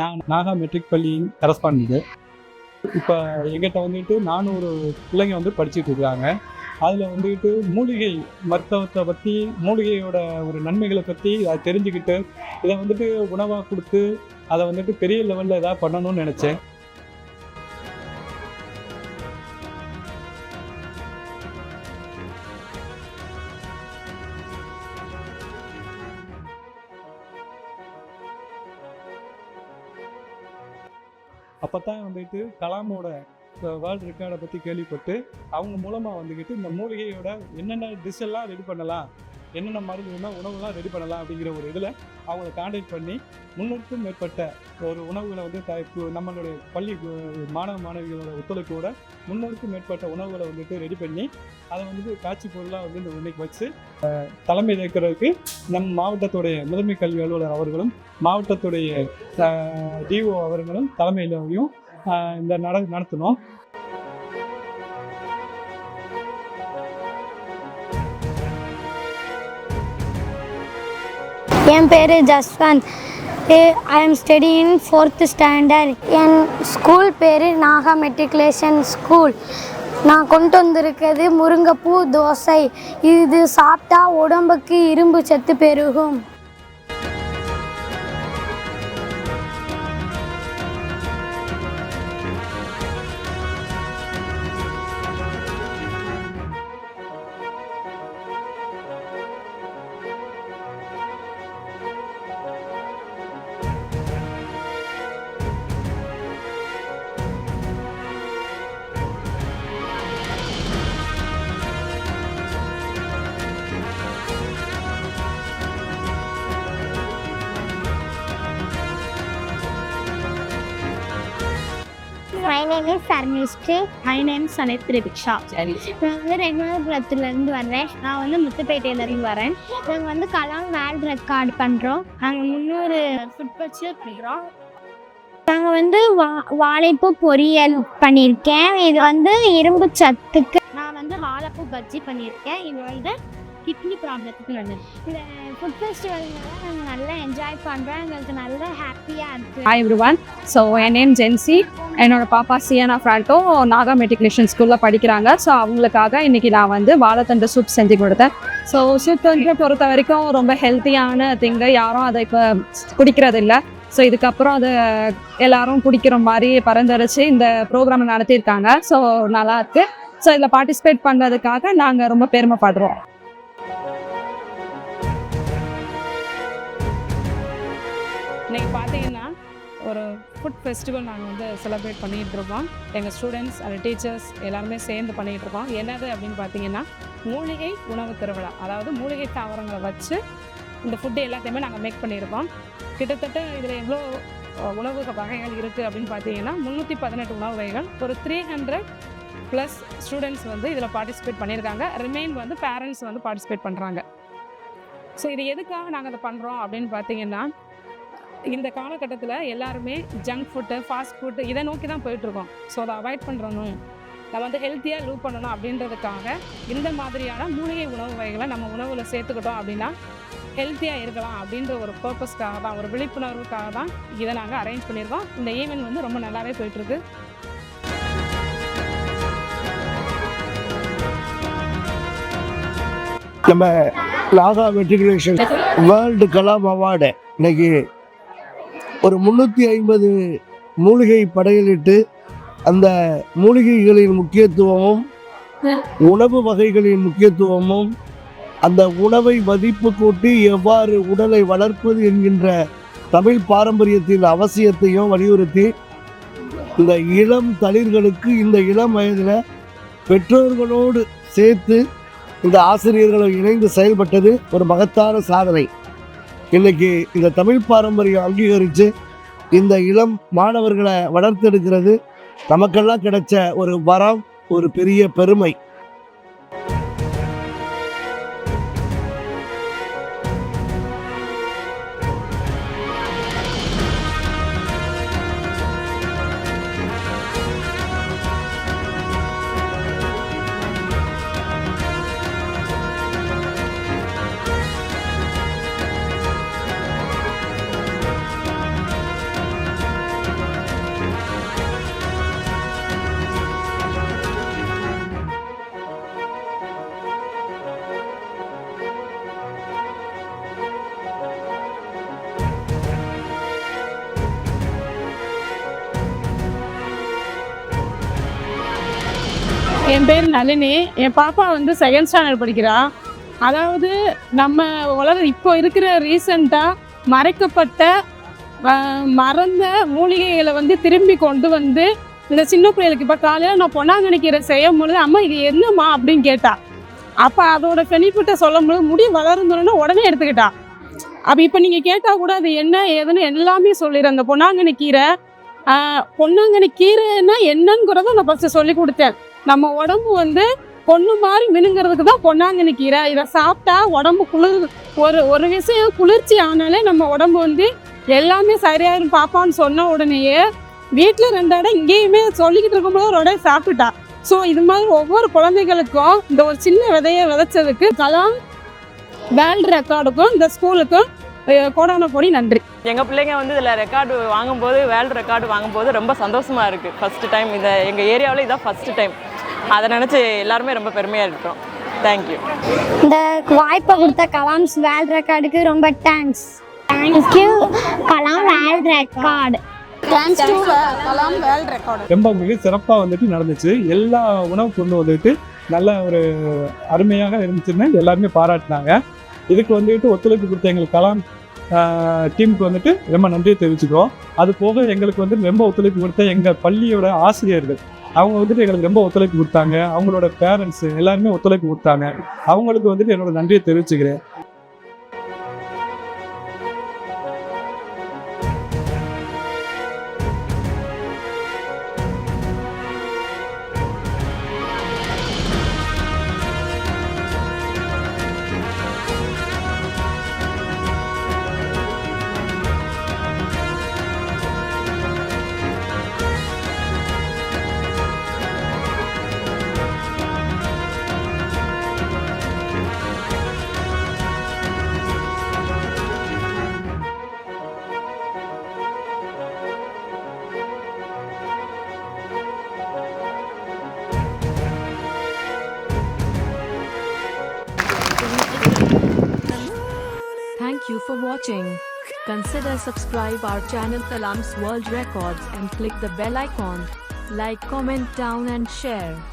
நான் நாகா மெட்ரிக் பள்ளியின் கரஸ்பாண்டன்ட். இப்போ எங்கிட்ட வந்துட்டு 400 பிள்ளைங்க வந்து படிச்சுட்டு இருக்காங்க. அதில் வந்துட்டு மூலிகை மருத்துவத்தை பற்றி, மூலிகையோட ஒரு நன்மைகளை பற்றி அதை தெரிஞ்சுக்கிட்டு இதை வந்துட்டு உணவாக கொடுத்து அதை வந்துட்டு பெரிய லெவலில் ஏதாவது பண்ணணும்னு நினச்சேன். அப்போ தான் வந்துட்டு கலாமோட வேர்ல்டு ரெக்கார்டை பற்றி கேள்விப்பட்டு அவங்க மூலமாக வந்துக்கிட்டு இந்த மூலிகையோட என்னென்ன டிஷ் எல்லாம் ரெடி பண்ணலாம், என்னென்ன மருந்து உணவுலாம் ரெடி பண்ணலாம் அப்படிங்கிற ஒரு இதில் அவங்கள கான்டாக்ட் பண்ணி 300க்கும் மேற்பட்ட ஒரு உணவுகளை வந்து நம்மளுடைய பள்ளி மாணவ மாணவிகளோட ஒத்துழைப்போட 300க்கும் மேற்பட்ட உணவுகளை வந்துட்டு ரெடி பண்ணி அதை வந்துட்டு காட்சி பொருளாக வந்து இந்த இன்னைக்கு வச்சு தலைமை ஏற்கிறதுக்கு நம் மாவட்டத்துடைய முதன்மை கல்வி அலுவலர் அவர்களும் மாவட்டத்துடைய டிஓ அவர்களும் தலைமையிலையும் இந்த நடத்தினோம். என் பேர் Jaswant. I am studying 4th standard. N school பேர் நாகா மெட்ரிகுலேஷன் ஸ்கூல். நான் கொண்டு வந்திருக்கிறது முருங்கைப்பூ தோசை. இது சாப்பிட்டா உடம்புக்கு இரும்பு சத்து பெருகும். My name is Sarnishri. My name is Sanit Tribiksha. நான் வந்து ரெகுலர்புரத்துலேருந்து வர்றேன். நான் வந்து முத்துப்பேட்டையிலேருந்து வரேன். நாங்கள் வந்து கலாம் வேர்ல்ட் ரெக்கார்டு பண்ணுறோம். நாங்கள் 300 ஃபுட் பர்ச்சேஸ் பண்ணுறோம். நாங்கள் வந்து வாழைப்பூ பொரியல் பண்ணியிருக்கேன். இது வந்து இரும்பு சத்துக்கு. நான் வந்து வாழைப்பூ பஜ்ஜி பண்ணியிருக்கேன். இது வந்து கிட்னி ப்ராப்ளத்துக்கு நல்லது. இந்த ஃபுட் ஃபெஸ்டிவல்னால நாங்கள் நல்லா என்ஜாய் பண்ணுறோம். எங்களுக்கு நல்லா ஹாப்பியாக இருக்குது. Hi everyone. So என் நேம் ஜென்சி. என்னோட பாப்பா சியானா ஃப்ராண்டோ நாகா மெட்ரிகுலேஷன் ஸ்கூலில் படிக்கிறாங்க. ஸோ அவங்களுக்காக இன்றைக்கி நான் வந்து வாழைத்தண்டு சூப் செஞ்சு கொடுத்தேன். ஸோ சூப் வந்து பொறுத்த வரைக்கும் ரொம்ப ஹெல்த்தியான திங்கு. யாரும் அதை இப்போ குடிக்கிறதில்ல. ஸோ இதுக்கப்புறம் அதை எல்லாரும் குடிக்கிற மாதிரி பரிந்துரைச்சு இந்த ப்ரோக்ராம் நடத்தியிருக்காங்க. ஸோ நல்லாயிருக்கு. ஸோ இதில் பார்ட்டிசிபேட் பண்ணுறதுக்காக நாங்கள் ரொம்ப பெருமைப்படுறோம். இன்றைக்கி பார்த்தீங்கன்னா ஒரு ஃபுட் ஃபெஸ்டிவல் நாங்கள் வந்து செலிப்ரேட் பண்ணிகிட்ருக்கோம். எங்கள் ஸ்டூடெண்ட்ஸ் அண்ட் டீச்சர்ஸ் எல்லாருமே சேர்ந்து பண்ணிகிட்ருக்கோம். என்னது அப்படின்னு பார்த்தீங்கன்னா மூலிகை உணவு திருவிழா. அதாவது மூலிகை தாவரங்களை வச்சு இந்த ஃபுட்டு எல்லாத்தையுமே நாங்கள் மேக் பண்ணியிருக்கோம். கிட்டத்தட்ட இதில் எவ்வளோ உணவு வகைகள் இருக்குது அப்படின்னு பார்த்தீங்கன்னா 318 உணவு வகைகள். ஒரு 300+ ஸ்டூடெண்ட்ஸ் வந்து இதில் பார்ட்டிசிபேட் பண்ணியிருக்காங்க. ரிமைன் வந்து பேரண்ட்ஸ் வந்து பார்ட்டிசிபேட் பண்ணுறாங்க. ஸோ இது எதுக்காக நாங்கள் அதை பண்ணுறோம் அப்படின்னு பார்த்தீங்கன்னா இந்த காலகட்டத்தில் எல்லாருமே ஜங்க் ஃபுட்டு, ஃபாஸ்ட் ஃபுட்டு இதை நோக்கி தான் போயிட்டுருக்கோம். ஸோ அதை அவாய்ட் பண்ணுறணும், நம்ம வந்து ஹெல்த்தியாக லூப் பண்ணணும் அப்படின்றதுக்காக இந்த மாதிரியான மூலிகை உணவு வகைகளை நம்ம உணவில் சேர்த்துக்கிட்டோம் அப்படின்னா ஹெல்த்தியாக இருக்கலாம் அப்படின்ற ஒரு பர்பஸ்க்காக தான், ஒரு விழிப்புணர்வுக்காக தான் இதை நாங்கள் அரேஞ்ச் பண்ணியிருக்கோம். இந்த ஈவெண்ட் வந்து ரொம்ப நல்லாவே போயிட்டுருக்கு. நம்ம Naga matriculation world Kalam award இன்னைக்கு ஒரு 350 மூலிகை படையலிட்டு அந்த மூலிகைகளின் முக்கியத்துவமும் உணவு வகைகளின் முக்கியத்துவமும் அந்த உணவை மதிப்பு கூட்டி எவ்வாறு உடலை வளர்ப்பது என்கின்ற தமிழ் பாரம்பரியத்தின் அவசியத்தையும் வலியுறுத்தி இந்த இளம் தளிர்களுக்கு இந்த இளம் வயதில் பெற்றோர்களோடு சேர்த்து இந்த ஆசிரியர்களை இணைந்து செயல்பட்டது ஒரு மகத்தான சாதனை. இன்றைக்கி இந்த தமிழ் பாரம்பரியம் அங்கீகரித்து இந்த இளம் மாணவர்களை வளர்த்தெடுக்கிறது நமக்கெல்லாம் கிடைச்ச ஒரு வரம், ஒரு பெரிய பெருமை. என் பேர் நளினி. என் பாப்பா வந்து 2nd ஸ்டாண்டர்ட் படிக்கிறா. அதாவது நம்ம இப்போ இருக்கிற ரீசண்டாக மறைக்கப்பட்ட மறந்த மூலிகைகளை வந்து திரும்பி கொண்டு வந்து இந்த சின்ன பிள்ளைகளுக்கு இப்போ காலையில் நான் பொன்னாங்கண்ணி கீரை செய்யும் பொழுது அம்மா இது என்னம்மா அப்படின்னு கேட்டா. அப்போ அதோட பெனிஃபிட்டை சொல்லும் பொழுது முடி வளர்ந்துன்னு உடனே எடுத்துக்கிட்டா. அப்போ இப்போ நீங்கள் கேட்டால் கூட அது என்ன ஏதுன்னு எல்லாமே சொல்லிடுறேன். அந்த பொன்னாங்கண்ணி கீரைன்னா என்னங்கிறத நான் ஃபஸ்ட்டு சொல்லி கொடுத்தேன். நம்ம உடம்பு வந்து பொண்ணு மாதிரி மினுங்கிறதுக்கு தான் பொன்னாங்கண்ணி கீரை. இதை சாப்பிட்டா உடம்பு ஒரு விஷயம் குளிர்ச்சி ஆனாலே நம்ம உடம்பு வந்து எல்லாமே சரியாயிரும் பாப்பான்னு சொன்ன உடனேயே வீட்டில் 2 இடம் இங்கேயுமே சொல்லிக்கிட்டு இருக்கும்போது ஒரு இடம் சாப்பிட்டுட்டா. ஸோ இது மாதிரி ஒவ்வொரு குழந்தைகளுக்கும் இந்த ஒரு சின்ன விதையை விதைச்சதுக்கு கலாம் வேர்ல்டு ரெக்கார்டுக்கும் இந்த ஸ்கூலுக்கும் கோடான கோடி நன்றி. எங்கள் பிள்ளைங்க வந்து இதில் ரெக்கார்டு வாங்கும்போது வேர்ல்டு ரெக்கார்டு வாங்கும்போது ரொம்ப சந்தோஷமாக இருக்குது. ஃபஸ்ட்டு டைம் இதை எங்கள் ஏரியாவில் இதான் ஃபஸ்ட்டு டைம். அதை நினச்சி எல்லாருமே ரொம்ப பெருமையாக இருக்கிறோம். தேங்க்யூ. இந்த வாய்ப்பை கொடுத்த கலாம்ஸ் வேர்ல்ட் ரெக்கார்டுக்கு ரொம்ப thanks. Thank you Kalam world record. ரொம்ப மிக சிறப்பாக வந்துட்டு நடந்துச்சு. எல்லா உணவு கொண்டு வந்துட்டு நல்ல ஒரு அருமையாக இருந்துச்சுன்னு எல்லாருமே பாராட்டினாங்க. இதுக்கு வந்துட்டு ஒத்துழைப்பு கொடுத்த எங்களுக்கு கலாம் டீமுக்கு வந்துட்டு ரொம்ப நன்றியை தெரிவிச்சுக்கிறோம். அது போக எங்களுக்கு வந்துட்டு ரொம்ப ஒத்துழைப்பு கொடுத்த எங்கள் பள்ளியோட ஆசிரியர்கள் அவங்க வந்துட்டு எங்களுக்கு ரொம்ப ஒத்துழைப்பு கொடுத்தாங்க. அவங்களோட பேரண்ட்ஸு எல்லாருமே ஒத்துழைப்பு கொடுத்தாங்க. அவங்களுக்கு வந்துட்டு என்னோட நன்றியை தெரிவிச்சுக்கிறேன். Thank you for watching. Consider subscribe our channel Kalam's World Records and click the bell icon. Like, comment down and share.